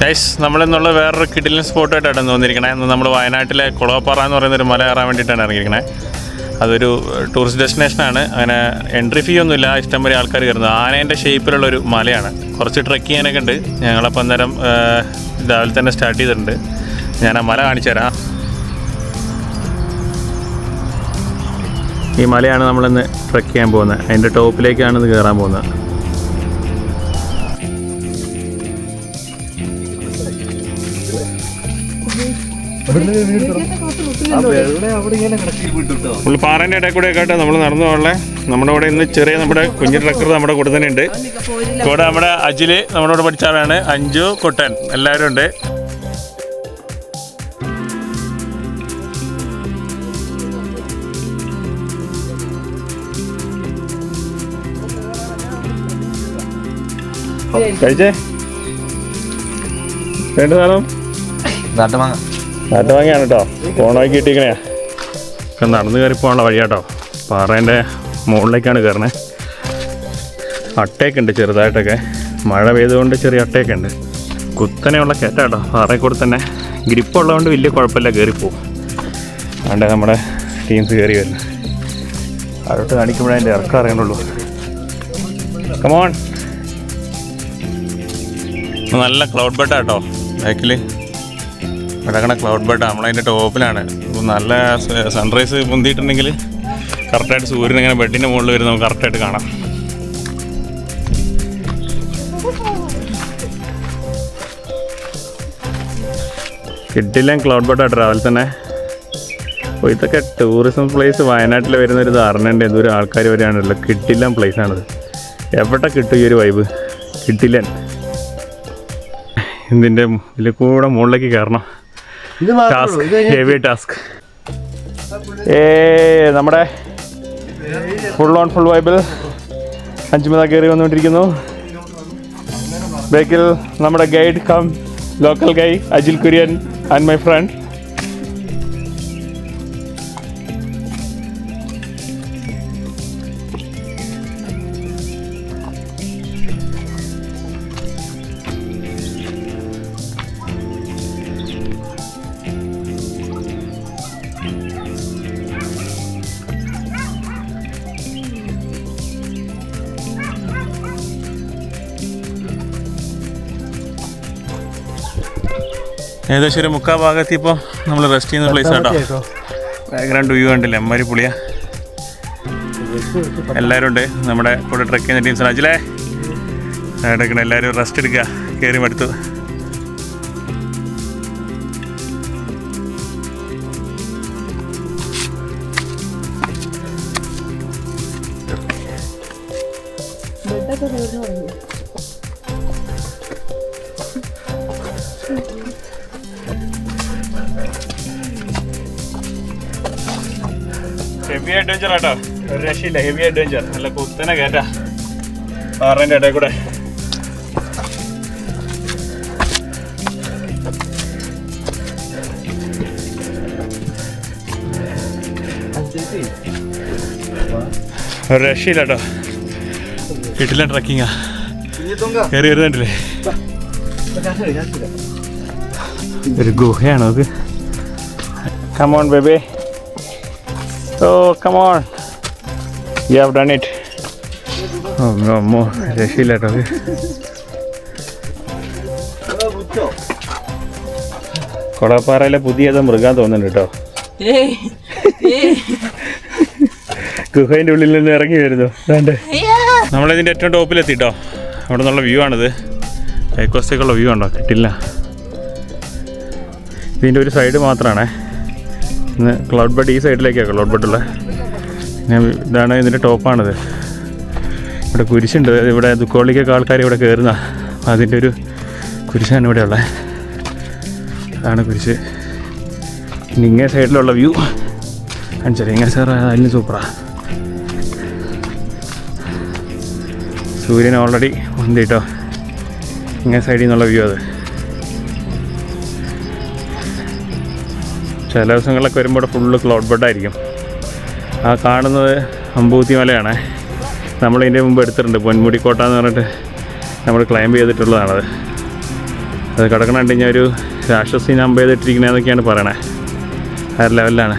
Guys നമ്മളിന്നുള്ള വേറൊരു കിടിലൻ സ്പോട്ടായിട്ടാണ് തോന്നിയിരിക്കണേ. നമ്മൾ വയനാട്ടിലെ കുളവപ്പാറ എന്ന് പറയുന്നൊരു മല കയറാൻ വേണ്ടിയിട്ടാണ് ഇറങ്ങിയിരിക്കണേ. അതൊരു ടൂറിസ്റ്റ് ഡെസ്റ്റിനേഷനാണ്. അങ്ങനെ എൻട്രി ഫീ ഒന്നുമില്ല, ഇഷ്ടം പോലെ ആൾക്കാർ കയറുന്നത്. ആനേൻ്റെ ഷേപ്പിലുള്ളൊരു മലയാണ്. കുറച്ച് ട്രെക്ക് ചെയ്യാനൊക്കെ ഉണ്ട്. ഞങ്ങളപ്പോൾ അന്നേരം രാവിലെ തന്നെ സ്റ്റാർട്ട് ചെയ്തിട്ടുണ്ട്. ഞാൻ ആ മല കാണിച്ചു തരാം. ഈ മലയാണ് നമ്മളിന്ന് ട്രെക്ക് ചെയ്യാൻ പോകുന്നത്. അതിൻ്റെ ടോപ്പിലേക്കാണ് ഇത് കയറാൻ പോകുന്നത്. ഫുൾ പാറേൻ്റെ ഇടയിൽ കൂടെ ഒക്കെ ആയിട്ട് നമ്മൾ നടന്നു പോകണേ. നമ്മുടെ ഇവിടെ ഇന്ന് ചെറിയ നമ്മുടെ കുഞ്ഞു ട്രക്കർ നമ്മുടെ കൂടെ തന്നെ ഉണ്ട്. കൂടെ നമ്മുടെ അജില് നമ്മുടെ കൂടെ പഠിച്ച ആളാണ്. അഞ്ചു, കുട്ടൻ, എല്ലാവരും ഉണ്ട്. കഴിച്ചേ രണ്ട് സാധനം നാട്ടുമാങ്ങയാണ് കേട്ടോ. ഫോണാക്കി കിട്ടിക്കണേ. ഒക്കെ നടന്ന് കയറി പോകാനുള്ള വഴിയാട്ടോ. പാറേൻ്റെ മുകളിലേക്കാണ് കയറണേ. അട്ടയൊക്കെ ഉണ്ട് ചെറുതായിട്ടൊക്കെ. മഴ പെയ്തുകൊണ്ട് ചെറിയ അട്ടയൊക്കെ ഉണ്ട്. കുത്തനെയുള്ള കയറ്റാട്ടോ. പാറയിൽ കൂടെ തന്നെ ഗ്രിപ്പുള്ളതുകൊണ്ട് വലിയ കുഴപ്പമില്ല, കയറിപ്പോവും. അതുകൊണ്ട് നമ്മുടെ ടീംസ് കയറി വരുന്നത്. അതോട്ട് കാണിക്കുമ്പോഴേ അതിൻ്റെ ഇറക്കം അറിയണുള്ളൂ. കമോൺ. നല്ല ക്ലൗഡ് ബെഡാട്ടോ ബാക്കിൽ കിടക്കണ ക്ലൗഡ് ബെഡ്. നമ്മളതിൻ്റെ ടോപ്പിലാണ്. നല്ല സൺറൈസ് പൊന്തിയിട്ടുണ്ടെങ്കിൽ കറക്റ്റായിട്ട് സൂര്യൻ ഇങ്ങനെ ബെഡിൻ്റെ മുകളിൽ വരും, നമുക്ക് കറക്റ്റായിട്ട് കാണാം. കിട്ടില്ല ക്ലൗഡ് ബെഡാട്ടോ രാവിലെ തന്നെ. അപ്പോൾ ഇതൊക്കെ ടൂറിസം പ്ലേസ് വയനാട്ടിൽ വരുന്നൊരു ധാരണയുണ്ട്. എന്തോരം ആൾക്കാർ വരികയാണല്ലോ. കിട്ടില്ല പ്ലേസാണിത്. എവിടെ കിട്ടും ഈ ഒരു വൈബ്? കിട്ടില്ല. ഇതിൻ്റെ ഇതിൽ കൂടെ മുകളിലേക്ക് കയറണം. Task, heavy task. നമ്മുടെ ഫുൾ ഓൺ ഫുൾ വൈബിൽ അഞ്ചുമത കയറി വന്നുകൊണ്ടിരിക്കുന്നു. ബാക്കിൽ നമ്മുടെ guide cum local guy Ajil Kurian and my friend. ഏകദേശം ഒരു മുക്കാൽ ഭാഗത്ത് ഇപ്പോൾ നമ്മൾ റെസ്റ്റ് ചെയ്യുന്ന പ്ലേസ് ആട്ടോ. ബാക്ക്ഗ്രൗണ്ട് വ്യൂ കണ്ടില്ലേ, അമ്മരി പുളിയാ. എല്ലാവരും ഉണ്ട് നമ്മുടെ കൂടെ ട്രെക്ക് ചെയ്യുന്ന ടീംസ്. അജിലേ എടുക്കണം. എല്ലാവരും റെസ്റ്റ് എടുക്കുക. കയറി മടുത്തു. ഹെവി അഡ്വഞ്ചർ ആട്ടോ. ഒരു രക്ഷയില്ല. Heavy adventure. നല്ല കുത്തനെ കയറ്റാ പാറേൻ്റെ ഇടയിൽ കൂടെ. ഒരു രക്ഷയില്ല കേട്ടോ. കിട്ടില്ല ട്രക്കിങ്ങാ. കയറി വരുന്നുണ്ടല്ലേ. ഒരു ഗുഹയാണ് അത്. Come on baby. Oh, come on. You have done it. Oh, no more. രക്ഷയില്ല കേട്ടോ. കൊളപ്പാറയിലെ പുതിയത് മൃഗം തോന്നുന്നുണ്ട് കേട്ടോ. ഗുഹേൻ്റെ ഉള്ളിൽ നിന്ന് ഇറങ്ങി വരുന്നു. നമ്മളിതിൻ്റെ ഏറ്റവും ടോപ്പിലെത്തിട്ടോ. അവിടെ നിന്നുള്ള വ്യൂ ആണിത്. ബൈക്കോസ്റ്റേക്കുള്ള വ്യൂ ഉണ്ടോ? കിട്ടില്ല. ഇതിൻ്റെ ഒരു സൈഡ് മാത്രമാണേ. ഇന്ന് ക്ലൗഡ് ബെഡ് ഈ സൈഡിലേക്കാണ് ക്ലൗഡ് ബെഡുള്ള. പിന്നെ ഇതാണ് ഇതിൻ്റെ ടോപ്പാണിത്. ഇവിടെ കുരിശുണ്ട്. ഇവിടെ ദുക്കോളിക്കൊക്കെ ആൾക്കാർ ഇവിടെ കയറുന്ന അതിൻ്റെ ഒരു കുരിശാണ് ഇവിടെ ഉള്ളത്. അതാണ് കുരിശ്. ഇനി ഇങ്ങേ സൈഡിലുള്ള വ്യൂ കാണിച്ചാൽ ഇങ്ങനെ സാർ അതിന് സൂപ്പറാ. സൂര്യൻ ഓൾറെഡി ഉണ്ട് കേട്ടോ. ഇങ്ങേ സൈഡിൽ നിന്നുള്ള വ്യൂ അത്. ചില ദിവസങ്ങളിലൊക്കെ വരുമ്പോൾ ഫുള്ള് ക്ലൗഡ് ബെഡായിരിക്കും. ആ കാണുന്നത് അമ്പൂത്തി മലയാണ്. നമ്മളിതിൻ്റെ മുമ്പ് എടുത്തിട്ടുണ്ട്. പൊന്മുടിക്കോട്ട എന്ന് പറഞ്ഞിട്ട് നമ്മൾ ക്ലൈംബ് ചെയ്തിട്ടുള്ളതാണത്. അത് കിടക്കണ കണ്ടു കഴിഞ്ഞാൽ ഒരു രാക്ഷസി നമ്പ് ചെയ്തിട്ടിരിക്കണേന്നൊക്കെയാണ് പറയണേ. ആ ലെവലിലാണ്.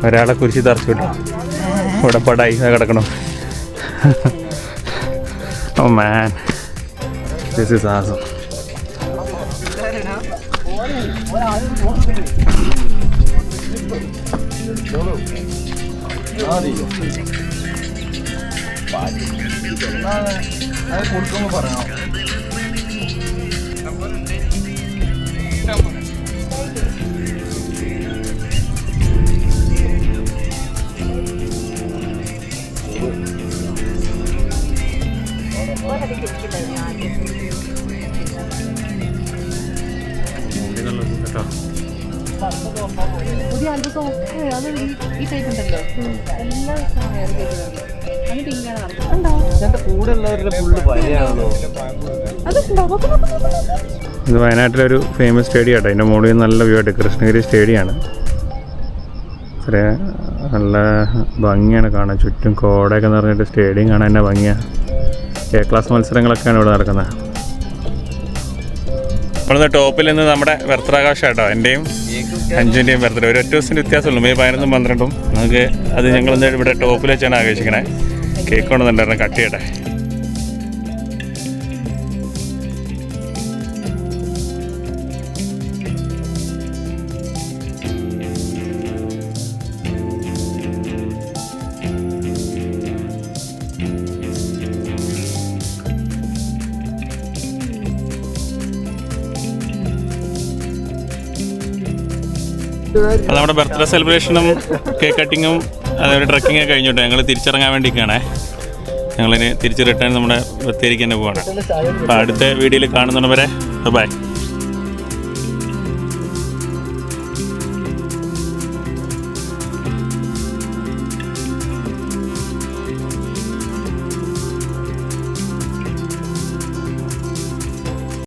ഒരാളെ കുരിശി തറച്ചു വിട്ടോ. ഇവിടെ പടായി കിടക്കണം. ഓ മാൻ, ദിസ് ഈസ് ആസം. പറയണോ? പുതിയ ആൽബം ഒക്കെ അത് ഈ ടൈപ്പ് ഉണ്ടല്ലോ എല്ലാ കൂടെ ഉള്ളവരുടെ ഫുള്ള് പഴയാണല്ലോ. ഇത് വയനാട്ടിലൊരു ഫേമസ് സ്റ്റേഡിയം ആട്ടോ. അതിൻ്റെ മുകളിൽ നല്ല വ്യൂ ആയിട്ട് കൃഷ്ണഗിരി സ്റ്റേഡിയമാണ്. ഇത്ര നല്ല ഭംഗിയാണ് കാണാൻ. ചുറ്റും കോടയൊക്കെ നിറഞ്ഞിട്ട് സ്റ്റേഡിയം കാണാൻ തന്നെ ഭംഗിയാണ്. എ ക്ലാസ് മത്സരങ്ങളൊക്കെയാണ് ഇവിടെ നടക്കുന്നത്. നമ്മളിന്ന് ടോപ്പിൽ നിന്ന് നമ്മുടെ ബർത്ത്ഡേ കേട്ടോ. എൻ്റെയും അഞ്ചിൻ്റെയും ബർത്ത്ഡേ ഒരു 8 ദിവസത്തിൻ്റെ വ്യത്യാസമുള്ളൂ. മെയ് 11ഉം 12ഉം. നമുക്ക് അത് ഞങ്ങളിന്ന് ഇവിടെ ടോപ്പിൽ വെച്ചാണ് ആഘോഷിക്കണേ. കേക്ക് കൊണ്ടുവന്നിട്ടുണ്ടായിരുന്നു, കട്ട് ചെയ്യട്ടെ. അപ്പോൾ നമ്മുടെ ബർത്ത്ഡേ സെലിബ്രേഷനും കേക്ക് കട്ടിങ്ങും അതേപോലെ ട്രക്കിങ്ങൊക്കെ കഴിഞ്ഞോട്ടെ. ഞങ്ങൾ തിരിച്ചിറങ്ങാൻ വേണ്ടിയിട്ടാണേ. ഞങ്ങളിനി തിരിച്ച് റിട്ടേൺ നമ്മുടെ ബത്തേരിക്ക് തന്നെ പോവാണ്. അപ്പോൾ അടുത്ത വീഡിയോയിൽ കാണുന്നവരെ ബൈ.